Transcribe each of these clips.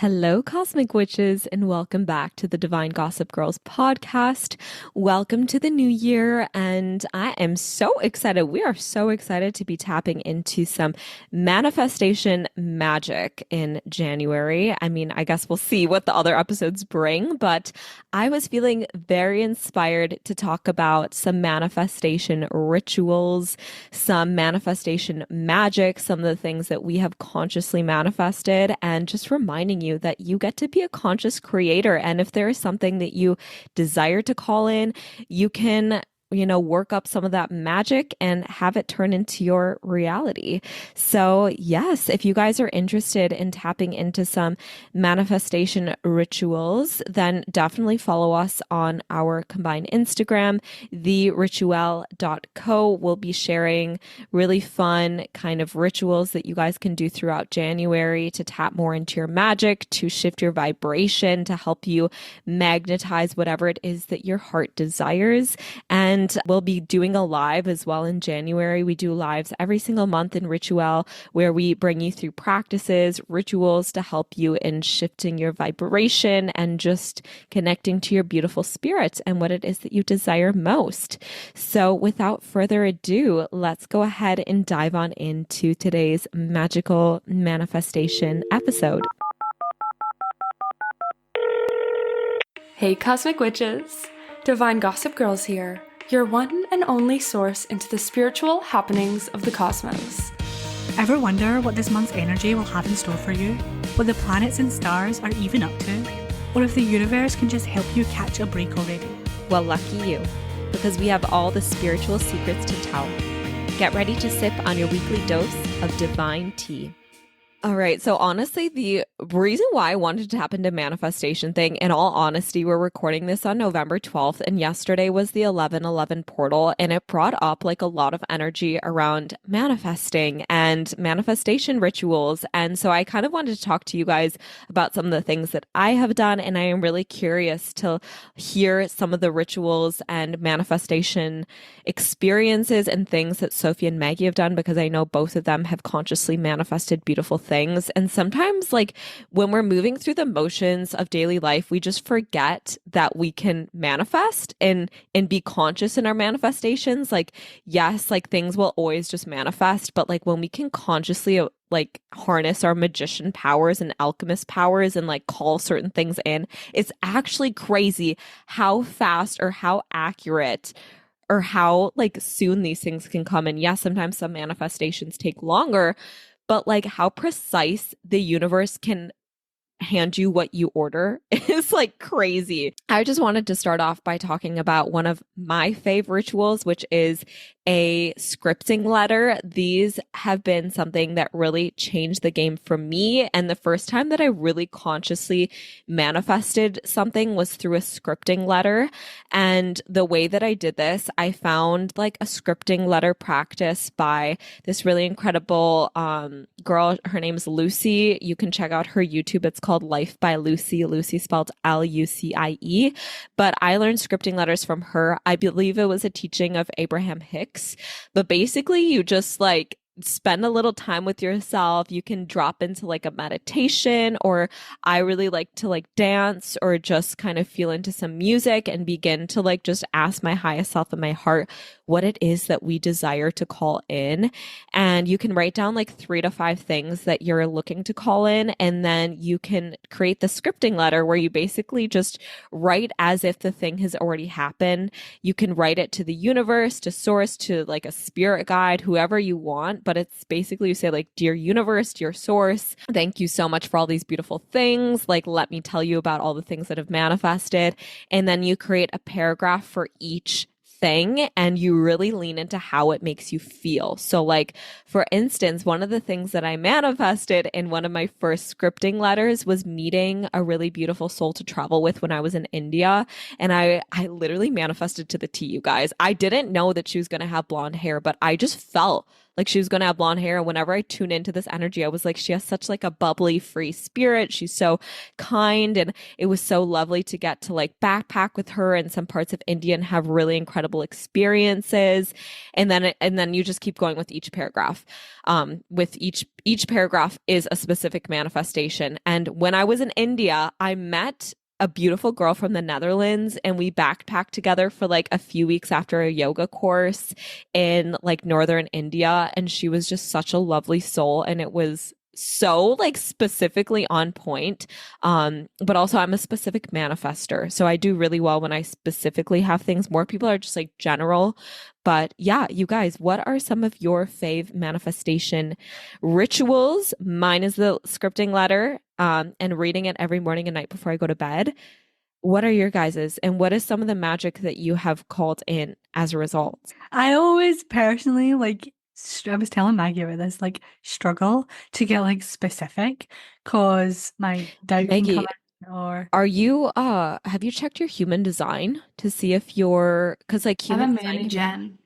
Hello, Cosmic Witches, and welcome back to the Divine Gossip Girls podcast. Welcome to the new year, and I am so excited. We are so excited to be tapping into some manifestation magic in January. I mean, I guess we'll see what the other episodes bring, but I was feeling very inspired to talk about some manifestation rituals, some manifestation magic, some of the things that we have consciously manifested, and just reminding you that you get to be a conscious creator. And if there is something that you desire to call in, you can work up some of that magic and have it turn into your reality. So yes, if you guys are interested in tapping into some manifestation rituals, then definitely follow us on our combined Instagram, theritual.co. We'll be sharing really fun kind of rituals that you guys can do throughout January to tap more into your magic, to shift your vibration, to help you magnetize whatever it is that your heart desires. And we'll be doing a live as well in January. We do lives every single month in Ritual where we bring you through practices, rituals to help you in shifting your vibration and just connecting to your beautiful spirit and what it is that you desire most. So without further ado, let's go ahead and dive on into today's magical manifestation episode. Hey Cosmic Witches! Divine Gossip Girls here, your one and only source into the spiritual happenings of the cosmos. Ever wonder what this month's energy will have in store for you? What the planets and stars are even up to? Or if the universe can just help you catch a break already? Well, lucky you, because we have all the spiritual secrets to tell. Get ready to sip on your weekly dose of divine tea. All right. So honestly, the reason why I wanted to tap into manifestation thing, in all honesty, we're recording this on November 12th, and yesterday was the 11/11 portal, and it brought up like a lot of energy around manifesting and manifestation rituals. And so I kind of wanted to talk to you guys about some of the things that I have done, and I am really curious to hear some of the rituals and manifestation experiences and things that Sophie and Maggie have done, because I know both of them have consciously manifested beautiful things. And sometimes, like, when we're moving through the motions of daily life, we just forget that we can manifest and be conscious in our manifestations. Like, yes, like things will always just manifest, but like when we can consciously like harness our magician powers and alchemist powers and like call certain things in, it's actually crazy how fast or how accurate or how like soon these things can come. And yes, sometimes some manifestations take longer, but like how precise the universe can hand you what you order is like crazy. I just wanted to start off by talking about one of my favorite rituals, which is a scripting letter. These have been something that really changed the game for me. And the first time that I really consciously manifested something was through a scripting letter. And the way that I did this, I found like a scripting letter practice by this really incredible girl. Her name is Lucy. You can check out her YouTube. It's called Life by Lucy. Lucy spelled Lucie. But I learned scripting letters from her. I believe it was a teaching of Abraham Hicks. But basically, you just like spend a little time with yourself. You can drop into like a meditation, or I really like to like dance or just kind of feel into some music and begin to like just ask my highest self and my heart what it is that we desire to call in. And you can write down like 3 to 5 things that you're looking to call in. And then you can create the scripting letter where you basically just write as if the thing has already happened. You can write it to the universe, to source, to like a spirit guide, whoever you want. But it's basically you say like, dear universe, dear source, thank you so much for all these beautiful things. Like, let me tell you about all the things that have manifested. And then you create a paragraph for each thing and you really lean into how it makes you feel. So like, for instance, one of the things that I manifested in one of my first scripting letters was meeting a really beautiful soul to travel with when I was in India. And I literally manifested to the T, you guys. I didn't know that she was going to have blonde hair, but I just felt like she was going to have blonde hair. And whenever I tune into this energy, I was like, she has such like a bubbly, free spirit. She's so kind. And it was so lovely to get to like backpack with her in some parts of India and have really incredible experiences. And then you just keep going with each paragraph. With each paragraph is a specific manifestation. And when I was in India, I met a beautiful girl from the Netherlands, and we backpacked together for like a few weeks after a yoga course in like northern India. And she was just such a lovely soul. And it was so like specifically on point. But also I'm a specific manifester. So I do really well when I specifically have things. More people are just like general. But yeah, you guys, what are some of your fave manifestation rituals? Mine is the scripting letter, and reading it every morning and night before I go to bed. What are your guys's? And what is some of the magic that you have called in as a result? I always personally like, I was telling Maggie about this, like, struggle to get like specific because my doubt can come Maggie, in, or are you have you checked your human design to see if you're because like I'm a human design moon can gen.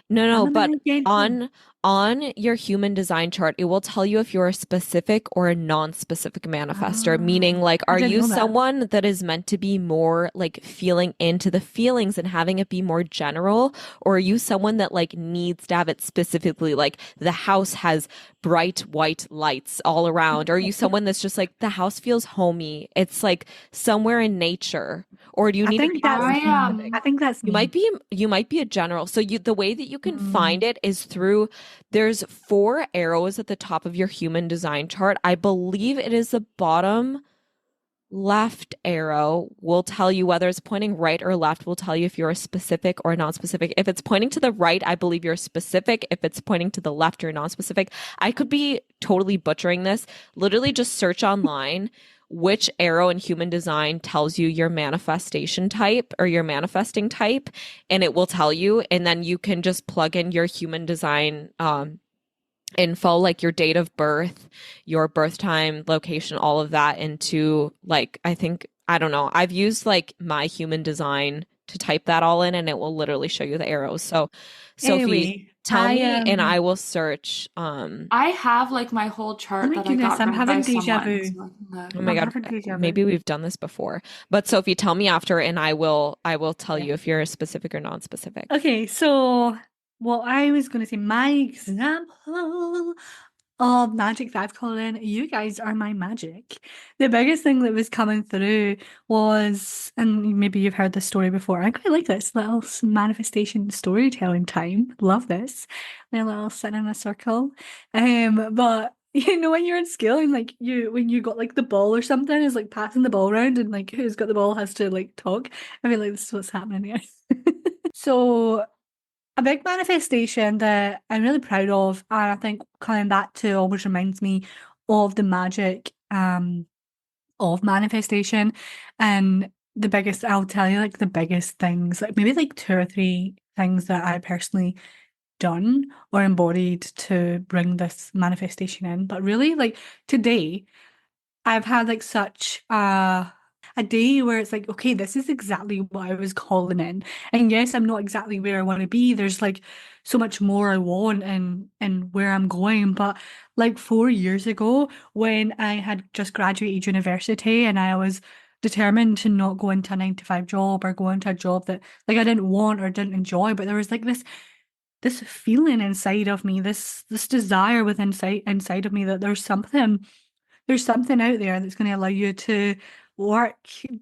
no, I'm no, a but man too. on your human design chart, it will tell you if you're a specific or a non-specific manifester, meaning Ah, like I are didn't you know that. someone that is meant to be more like feeling into the feelings and having it be more general, or are you someone that like needs to have it specifically like the house has bright white lights all around? Or are you someone that's just like the house feels homey? It's like somewhere in nature, or do you I need to think be more that's I me. specific? I think that's me. You might be a general. So you the way that you can Mm. find it is through there's four arrows at the top of your human design chart. I believe it is the bottom left arrow will tell you whether it's pointing right or left, will tell you if you're a specific or non-specific. If it's pointing to the right, I believe you're specific. If it's pointing to the left, you're non-specific. I could be totally butchering this. Literally just search online which arrow in human design tells you your manifestation type or your manifesting type, and it will tell you. And then you can just plug in your human design info, like your date of birth, your birth time, location, all of that into like, I think, I don't know. I've used like my human design to type that all in and it will literally show you the arrows. So, Sophie, Anyway, tell me and I will search. I have like my whole oh chart my that I goodness, got I'm read by having deja someone. vu. So I can look. Oh my I'm God, having deja vu. maybe we've done this before. But Sophie, tell me after and I will tell Yeah. you if you're specific or non-specific. Okay, so what I was going to say, my example of magic that I've called in, you guys are my magic. The biggest thing that was coming through was, and maybe you've heard this story before, I quite like this little manifestation storytelling time. Love this. They're little sitting in a circle. But you know when you're in school and like when you got like the ball or something, is like passing the ball around and like who's got the ball has to like talk. I feel like this is what's happening here. So a big manifestation that I'm really proud of, and I think coming back to always reminds me of the magic of manifestation. And the biggest, I'll tell you, like the biggest things, like maybe like two or three things that I personally done or embodied to bring this manifestation in. But really, like today, I've had like such a day where it's like, okay, this is exactly what I was calling in. And yes, I'm not exactly where I want to be. There's like so much more I want and where I'm going. But like 4 years ago, when I had just graduated university and I was determined to not go into a 9 to 5 job or go into a job that like I didn't want or didn't enjoy, but there was like this feeling inside of me, this desire within inside of me that there's something out there that's going to allow you to work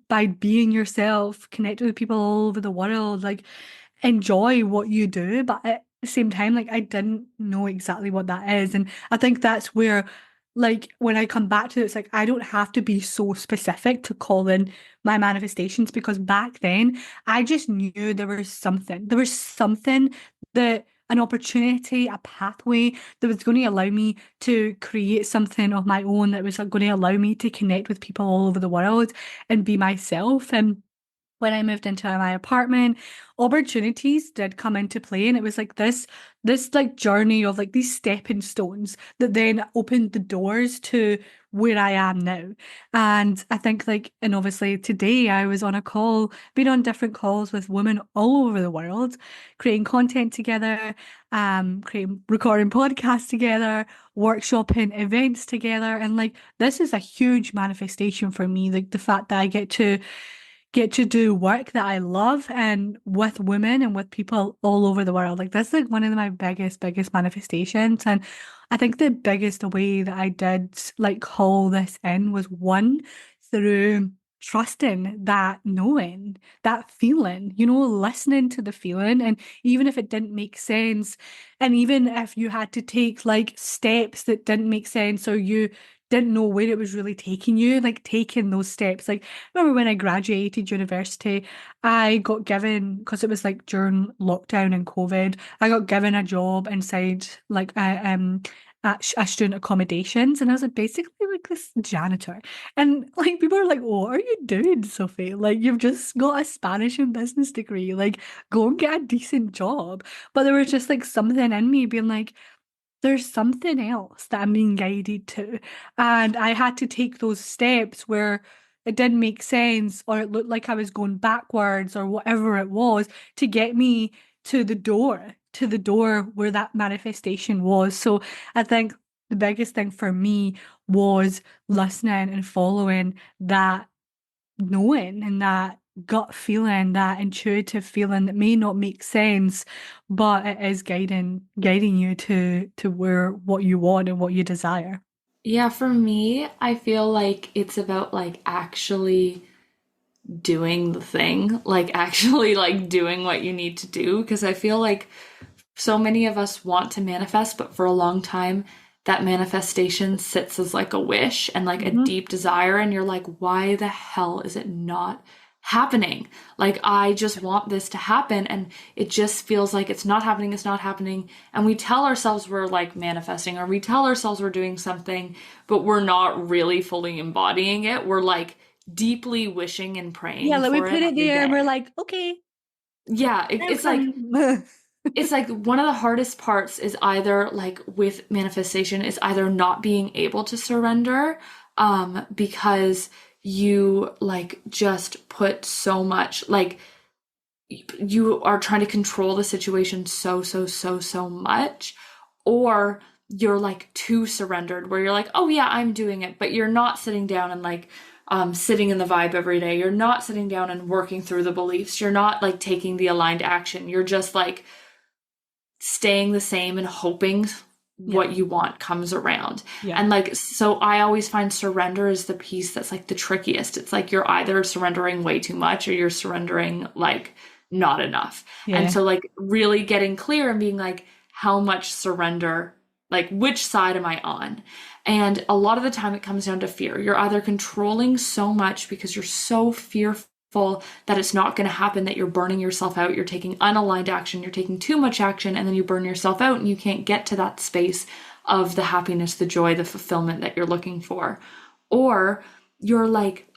by being yourself, connect with people all over the world, like enjoy what you do. But at the same time, like I didn't know exactly what that is. And I think that's where, like, when I come back to it, it's like I don't have to be so specific to call in my manifestations because back then I just knew there was something. There was something that an opportunity, a pathway that was going to allow me to create something of my own that was going to allow me to connect with people all over the world and be myself. And when I moved into my apartment, opportunities did come into play, and it was like this like journey of like these stepping stones that then opened the doors to where I am now. And I think like, and obviously today I was on a call, been on different calls with women all over the world, creating content together, creating recording podcasts together, workshopping events together, and like this is a huge manifestation for me, like the fact that I get to do work that I love and with women and with people all over the world. Like that's like one of my biggest manifestations. And I think the biggest way that I did like call this in was one through trusting that knowing, that feeling, listening to the feeling. And even if it didn't make sense, and even if you had to take like steps that didn't make sense or you didn't know where it was really taking you, like taking those steps. Like, remember when I graduated university, I got given, because it was like during lockdown and COVID, I got given a job inside like at student accommodations, and I was like basically like this janitor. And like people are like, "What are you doing, Sophie? Like you've just got a Spanish and business degree. Like go and get a decent job." But there was just like something in me being like, there's something else that I'm being guided to. And I had to take those steps where it didn't make sense or it looked like I was going backwards or whatever it was to get me to the door where that manifestation was. So I think the biggest thing for me was listening and following that knowing and that gut feeling, that intuitive feeling that may not make sense, but it is guiding you to where what you want and what you desire. Yeah, for me, I feel like it's about like actually doing the thing, like actually like doing what you need to do. Because I feel like so many of us want to manifest, but for a long time, that manifestation sits as like a wish and like a Hmm. deep desire. And you're like, why the hell is it not happening? Like, I just want this to happen. And it just feels like it's not happening. It's not happening. And we tell ourselves we're like manifesting, or we tell ourselves we're doing something, but we're not really fully embodying it. We're like deeply wishing and Yeah, praying like we for it put it every there and we're day. like, okay, Yeah, I'm coming. it's like one of the hardest parts is either like with manifestation is either not being able to surrender because you like just put so much like you are trying to control the situation so much, or you're like too surrendered where you're like, oh yeah, I'm doing it, but you're not sitting down and like sitting in the vibe every day. You're not sitting down and working through the beliefs. You're not like taking the aligned action. You're just like staying the same and hoping Yeah, what you want comes around. yeah, And like, so I always find surrender is the piece that's like the trickiest. It's like you're either surrendering way too much or you're surrendering like not enough. And yeah, so, like, really getting clear and being like, how much surrender, like, which side am I on? And a lot of the time it comes down to fear. You're either controlling so much because you're so fearful that it's not going to happen, that you're burning yourself out, you're taking unaligned action, you're taking too much action, and then you burn yourself out and you can't get to that space of the happiness, the joy, the fulfillment that you're looking for. Or you're like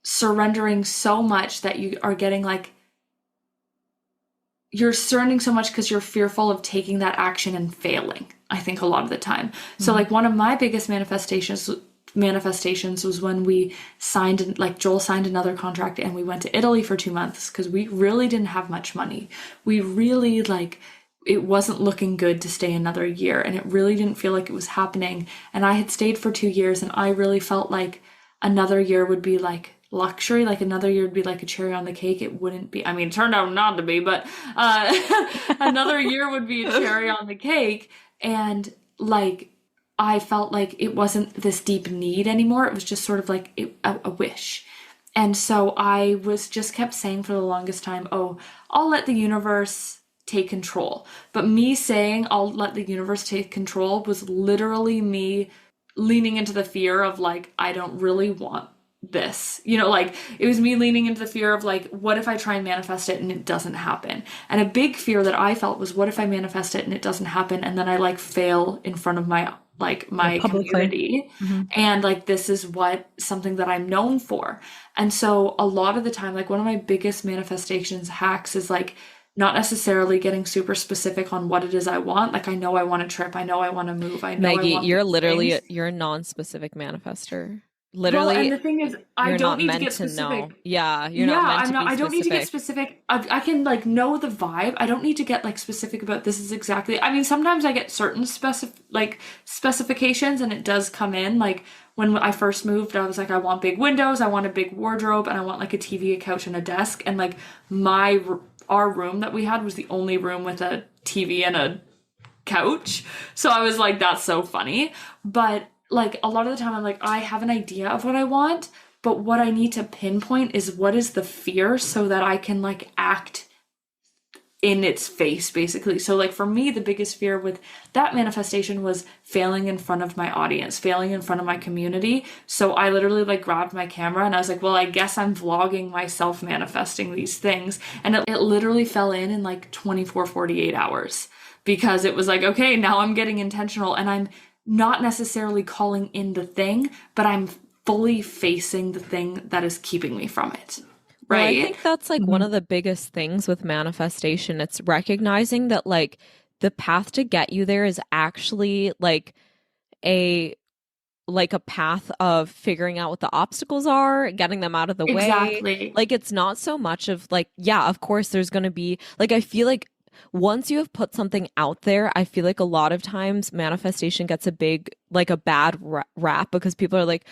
surrendering so much that you are getting like, you're surrendering so much because you're fearful of taking that action and failing, I think, a lot of the time. So mhm, like one of my biggest manifestations was when we signed, like Joel signed another contract and we went to Italy for 2 months because we really didn't have much money. We really like, it wasn't looking good to stay another year and it really didn't feel like it was happening. And I had stayed for 2 years and I really felt like another year would be like luxury, like another year would be like a cherry on the cake. It wouldn't be, I mean, it turned out not to be, but another year would be a cherry on the cake. And like, I felt like it wasn't this deep need anymore. It was just sort of like a wish. And so I was just kept saying for the longest time, oh, I'll let the universe take control. But me saying I'll let the universe take control was literally me leaning into the fear of like, I don't really want this. You know, like it was me leaning into the fear of like, what if I try and manifest it and it doesn't happen? And a big fear that I felt was, what if I manifest it and it doesn't happen and then I like fail in front of my like Yeah, my publicly. community. Hmm. And like this is what something that I'm known for. And so a lot of the time, like one of my biggest manifestations hacks is like not necessarily getting super specific on what it is I want. Like I know I want a trip, I know I want to move, I know I Maggie, want you're these literally things. you're a non-specific manifester. Well, and Literally, the thing is, I you're don't not need to meant get to know. specific. Yeah, you're Yeah, not meant I'm to not, be I don't need to get specific. specific. I can like know the vibe. I don't need to get like specific about this is exactly. I mean, sometimes I get certain specifications and it does come in. Like when I first moved, I was like, I want big windows, I want a big wardrobe, and I want like a TV, a couch, and a desk. And like our room that we had was the only room with a TV and a couch. So I was like, that's so funny. But like a lot of the time, I'm like, I have an idea of what I want, but what I need to pinpoint is what is the fear so that I can like act in its face, basically. So, like, for me, the biggest fear with that manifestation was failing in front of my audience, failing in front of my community. So, I literally like grabbed my camera and I was like, well, I guess I'm vlogging myself manifesting these things. And it literally fell in like 24, 48 hours because it was like, okay, now I'm getting intentional and I'm not necessarily calling in the thing, but I'm fully facing the thing that is keeping me from it. Well, I Right? think that's like one of the biggest things with manifestation. It's recognizing that like the path to get you there is actually a a path of figuring out what the obstacles are, getting them out of the way. Exactly. Like it's not so much of like, yeah, of course there's going to be like I feel like once you have put something out there, I feel like a lot of times manifestation gets a bad rap because people are like,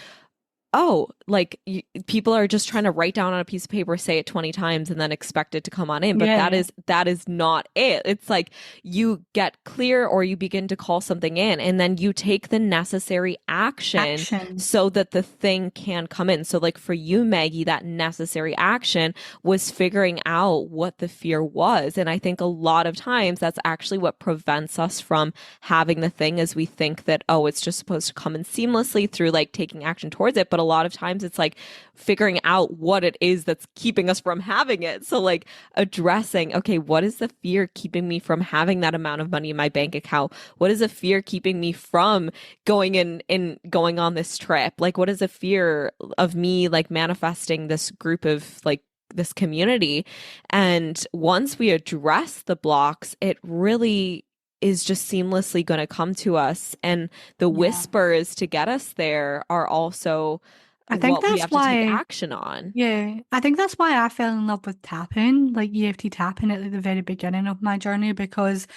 oh, like people are just trying to write down on a piece of paper, say it 20 times and then expect it to come on in. But Yeah. that is not it. It's like you get clear or you begin to call something in and then you take the necessary action Action. so that the thing can come in. So like for you, Maggie, that necessary action was figuring out what the fear was. And I think a lot of times that's actually what prevents us from having the thing as we think that, oh, it's just supposed to come in seamlessly through like taking action towards it. But a lot of times it's like figuring out what it is that's keeping us from having it. So like addressing, okay, what is the fear keeping me from having that amount of money in my bank account? What is a fear keeping me from going in going on this trip? Like what is a fear of me like manifesting this group of like this community? And once we address the blocks, it really is just seamlessly going to come to us. And the Yeah. whispers to get us there are also I think what we that's have to take why, action on. yeah, I think that's why I fell in love with tapping, like EFT tapping at the very beginning of my journey because,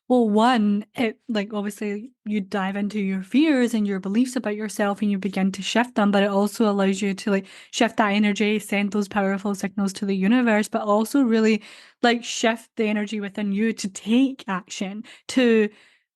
well, one, it like obviously you dive into your fears and your beliefs about yourself and you begin to shift them, but it also allows you to like shift that energy, send those powerful signals to the universe, but also really like shift the energy within you to take action, to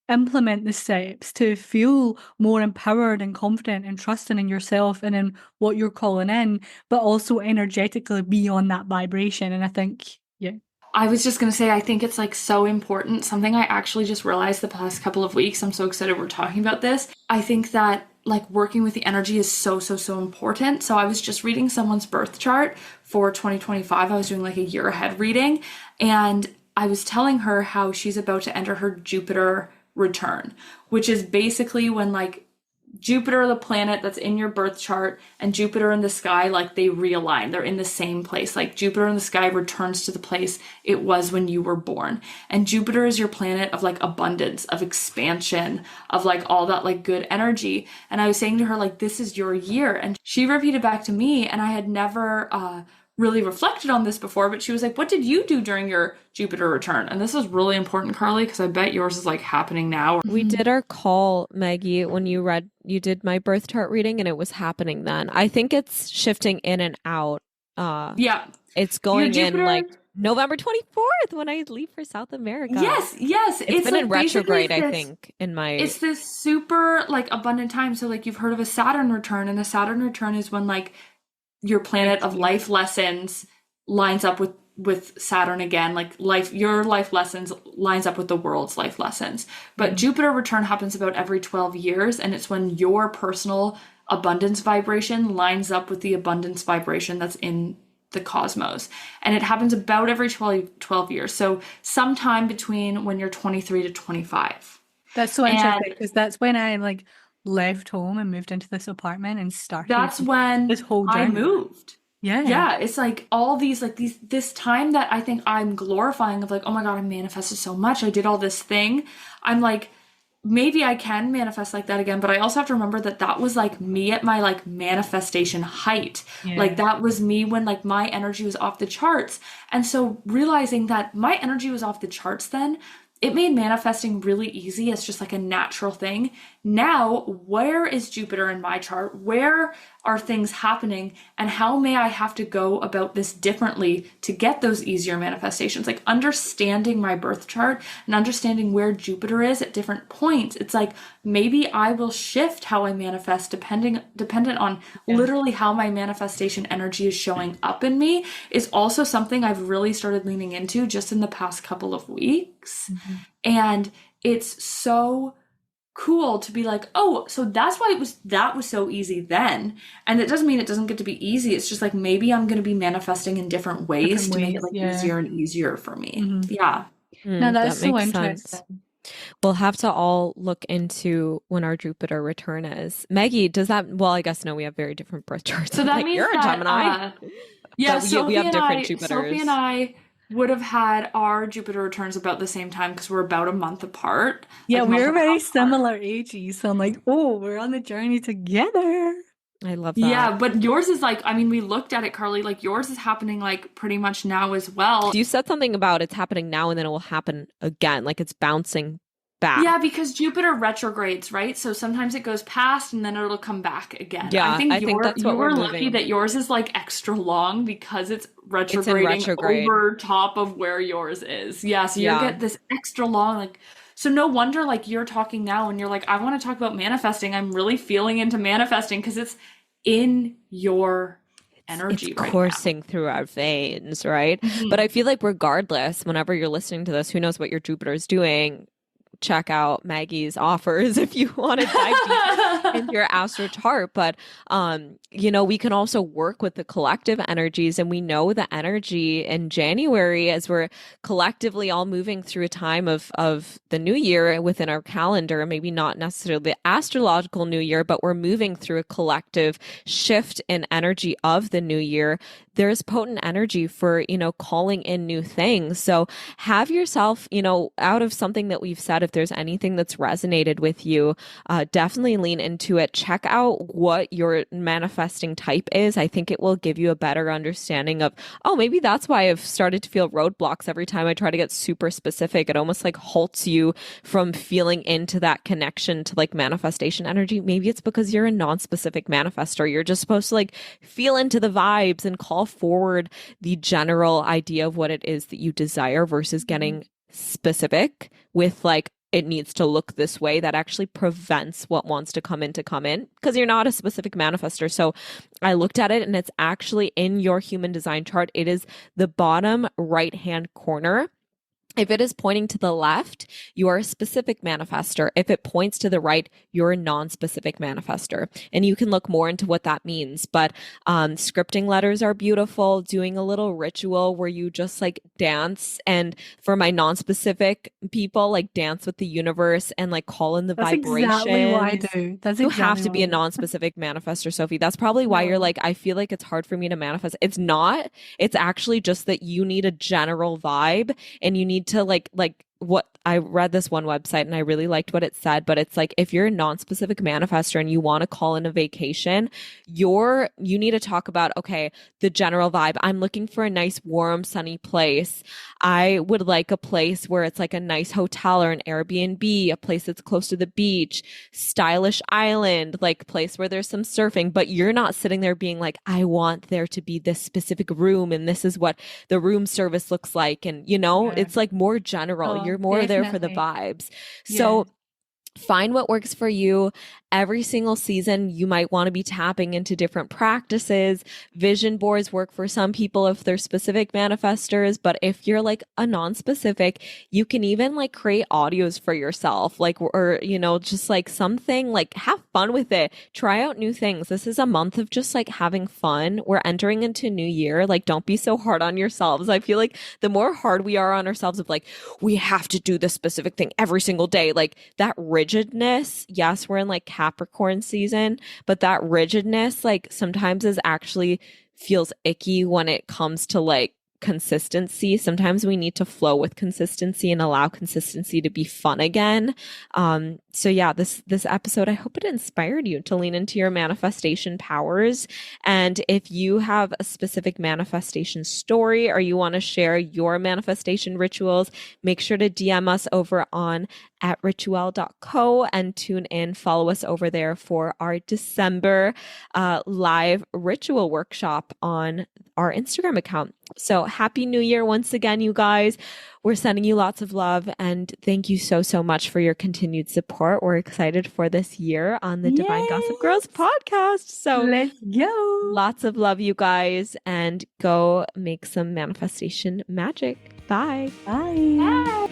implement the steps, to feel more empowered and confident and trusting in yourself and in what you're calling in, but also energetically be on that vibration. And I think, yeah. I was just going to say, I think it's like so important. Something I actually just realized the past couple of weeks. I'm so excited we're talking about this. I think that like working with the energy is so, so, so important. So I was just reading someone's birth chart for 2025. I was doing like a year ahead reading. And I was telling her how she's about to enter her Jupiter return, which is basically when like Jupiter, the planet that's in your birth chart, and Jupiter in the sky, like they realign. They're in the same place. Like Jupiter in the sky returns to the place it was when you were born. And Jupiter is your planet of like abundance, of expansion, of like all that like good energy. And I was saying to her, like, this is your year. And she repeated back to me, and I had never really reflected on this before, but she was like, what did you do during your Jupiter return? And this is really important, Karlie, because I bet yours is like happening now. We did our call, Maggie, when you did my birth chart reading and it was happening then. I think it's shifting in and out. Yeah. It's Your going in Jupiter, like November 24th when I leave for South America. yes. It's been like in basically retrograde, I this. think, in my It's this super like abundant time. So like you've heard of a Saturn return, and a Saturn return is when like your planet of life lessons lines up with Saturn again, like your life lessons lines up with the world's life lessons. But Jupiter return happens about every 12 years, and it's when your personal abundance vibration lines up with the abundance vibration that's in the cosmos. And it happens about every 12 years. So sometime between when you're 23 to 25. That's so interesting And because that's when I like left home and moved into this apartment and started that's when this whole I journey. moved. Yeah. Yeah, it's like all these like these this time that I think I'm glorifying of like, oh my God, I manifested so much. I did all this thing. I'm like, maybe I can manifest like that again, but I also have to remember that that was like me at my like manifestation height. Like Yeah. that was me when like my energy was off the charts. And so realizing that my energy was off the charts then, it made manifesting really easy. It's just like a natural thing. Now, where is Jupiter in my chart? Where are things happening? And how may I have to go about this differently to get those easier manifestations? Like understanding my birth chart and understanding where Jupiter is at different points. It's like maybe I will shift how I manifest dependent on Yeah. literally how my manifestation energy is showing up in me is also something I've really started leaning into just in the past couple of weeks. Mhm. And it's so cool to be like, oh, so that's why that was so easy then. And it doesn't mean it doesn't get to be easy. It's just like maybe I'm going to be manifesting in different ways Different to make it ways. like Yeah. easier and easier for me. Hmm. Yeah. No, that's That so makes sense. interesting. We'll have to all look into when our Jupiter return is. Maggie, does that, well, I guess no, we have very different birth charts. So that Like means you're a that Gemini, yeah, but we have different Sophie and Jupiters. I would have had our Jupiter returns about the same time because we're about a month apart, Yeah, like a month we're and a very half apart. similar ages. So I'm like, oh, we're on the journey together. I love that. Yeah, but yours is like, I mean, we looked at it, Carly, like yours is happening like pretty much now as well. You said something about it's happening now and then it will happen again, like it's bouncing Yeah, back. because Jupiter retrogrades, right? So sometimes it goes past and then it'll come back again. I Yeah, think I think that's you what we're were lucky moving. that yours is like extra long because it's It's in retrograding retrograde. over top of where yours is. Yeah, so you Yeah. get this extra long like so no wonder like you're talking now and you're like I want to talk about manifesting. I'm really feeling into manifesting because it's in your It's energy right now. coursing through our veins, right? But I Mhm. feel like regardless, whenever you're listening to this, who knows what your Jupiter is doing? Check out Maggie's offers if you want to dive deep into your astro chart. But we can also work with the collective energies, and we know the energy in January as we're collectively all moving through a time of the new year within our calendar, maybe not necessarily the astrological new year, but we're moving through a collective shift in energy of the new year. There's potent energy for, calling in new things. So have yourself, out of something that we've said, if there's anything that's resonated with you, definitely lean into it. Check out what your manifesting type is. I think it will give you a better understanding of, oh, maybe that's why I've started to feel roadblocks every time I try to get super specific. It almost like halts you from feeling into that connection to like manifestation energy. Maybe it's because you're a non-specific manifestor. You're just supposed to like feel into the vibes and call forward the general idea of what it is that you desire versus getting specific with like it needs to look this way. That actually prevents what wants to come in because you're not a specific manifester. So I looked at it and it's actually in your human design chart. It is the bottom right hand corner. If it is pointing to the left, you are a specific manifester. If it points to the right, you're a non-specific manifester. And you can look more into what that means. But scripting letters are beautiful. Doing a little ritual where you just like dance. And for my non-specific people, like dance with the universe and like call in the That's exactly what I vibrations. do. That's You have exactly to what be I a do. non-specific manifester, Sophie. That's probably why you're No. like, I feel like it's hard for me to manifest. It's not. It's actually just that you need a general vibe and you need to like what I read this one website and I really liked what it said, but it's like if you're a non-specific manifestor and you want to call in a vacation, you need to talk about, okay, the general vibe. I'm looking for a nice, warm, sunny place. I would like a place where it's like a nice hotel or an Airbnb, a place that's close to the beach, stylish island, like place where there's some surfing, but you're not sitting there being like, I want there to be this specific room and this is what the room service looks like. And, Yeah. it's like more general. Oh, You're more there for the definitely. vibes. Yeah. So Find what works for you. Every single season, you might want to be tapping into different practices. Vision boards work for some people if they're specific manifestors, but if you're like a non-specific, you can even like create audios for yourself, like, or, you know, just like something, like have fun with it. Try out new things. This is a month of just like having fun. We're entering into a new year. Like, don't be so hard on yourselves. I feel like the more hard we are on ourselves of like, we have to do this specific thing every single day, like that rigidness. Yes, we're in like Capricorn season, but that rigidness like sometimes is actually feels icky when it comes to like consistency. Sometimes we need to flow with consistency and allow consistency to be fun again. So yeah, this episode, I hope it inspired you to lean into your manifestation powers. And if you have a specific manifestation story or you want to share your manifestation rituals, make sure to DM us over on @rituel.co and tune in. Follow us over there for our December live ritual workshop on our Instagram account. So happy New Year once again, you guys. We're sending you lots of love and thank you so, so much for your continued support. We're excited for this year on the Divine Gossip Girls podcast. So let's go. Lots of love, you guys, and go make some manifestation magic. Bye. Bye.